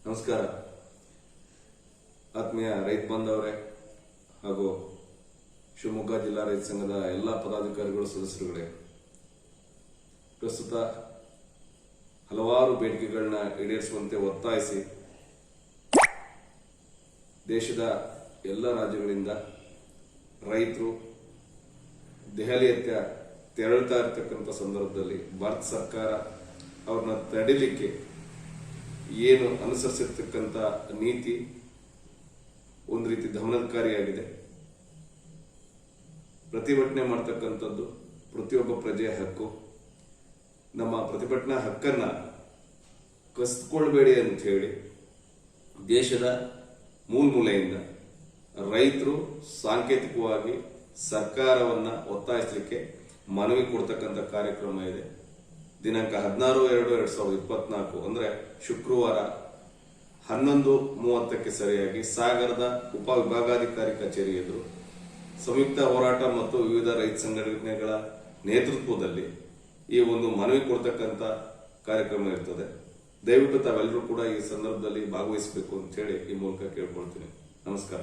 ನಮಸ್ಕಾರ ಆತ್ಮೀಯ ರೈತ ಬಾಂಧವರೇ ಹಾಗೂ ಶಿವಮೊಗ್ಗ ಜಿಲ್ಲಾ ರೈತ ಸಂಘದ ಎಲ್ಲ ಪದಾಧಿಕಾರಿಗಳು ಸದಸ್ಯರುಗಳೇ, ಪ್ರಸ್ತುತ ಹಲವಾರು ಬೇಡಿಕೆಗಳನ್ನ ಈಡೇರಿಸುವಂತೆ ಒತ್ತಾಯಿಸಿ ದೇಶದ ಎಲ್ಲ ರಾಜ್ಯಗಳಿಂದ ರೈತರು ದೆಹಲಿಯತ್ತ ತೆರಳುತ್ತಾ ಇರತಕ್ಕಂಥ ಸಂದರ್ಭದಲ್ಲಿ ಭಾರತ ಸರ್ಕಾರ ಅವ್ರನ್ನ ತಡಿಲಿಕ್ಕೆ ಏನು ಅನುಸರಿಸಿರ್ತಕ್ಕಂಥ ನೀತಿ ಒಂದು ರೀತಿ ದಮನಕಾರಿಯಾಗಿದೆ. ಪ್ರತಿಭಟನೆ ಮಾಡ್ತಕ್ಕಂಥದ್ದು ಪ್ರತಿಯೊಬ್ಬ ಪ್ರಜೆಯ ಹಕ್ಕು. ನಮ್ಮ ಪ್ರತಿಭಟನಾ ಹಕ್ಕನ್ನ ಕಸಿದುಕೊಳ್ಬೇಡಿ ಅಂತ ಹೇಳಿ ದೇಶದ ಮೂಲೆಯಿಂದ ರೈತರು ಸಾಂಕೇತಿಕವಾಗಿ ಸರ್ಕಾರವನ್ನ ಒತ್ತಾಯಿಸಲಿಕ್ಕೆ ಮನವಿ ಕೊಡ್ತಕ್ಕಂಥ ಕಾರ್ಯಕ್ರಮ ಇದೆ. ದಿನಾಂಕ 16/2/2024 ಅಂದ್ರೆ ಶುಕ್ರವಾರ 11:30ಕ್ಕೆ ಸರಿಯಾಗಿ ಸಾಗರದ ಉಪವಿಭಾಗಾಧಿಕಾರಿ ಕಚೇರಿ ಎದುರು ಸಂಯುಕ್ತ ಹೋರಾಟ ಮತ್ತು ವಿವಿಧ ರೈತ ಸಂಘಟನೆಗಳ ನೇತೃತ್ವದಲ್ಲಿ ಈ ಒಂದು ಮನವಿ ಕೊಡ್ತಕ್ಕಂಥ ಕಾರ್ಯಕ್ರಮ ಇರ್ತದೆ. ದಯವಿಟ್ಟು ತಾವೆಲ್ಲರೂ ಕೂಡ ಈ ಸಂದರ್ಭದಲ್ಲಿ ಭಾಗವಹಿಸಬೇಕು ಅಂತ ಹೇಳಿ ಈ ಮೂಲಕ ಕೇಳ್ಕೊಳ್ತೀನಿ. ನಮಸ್ಕಾರ.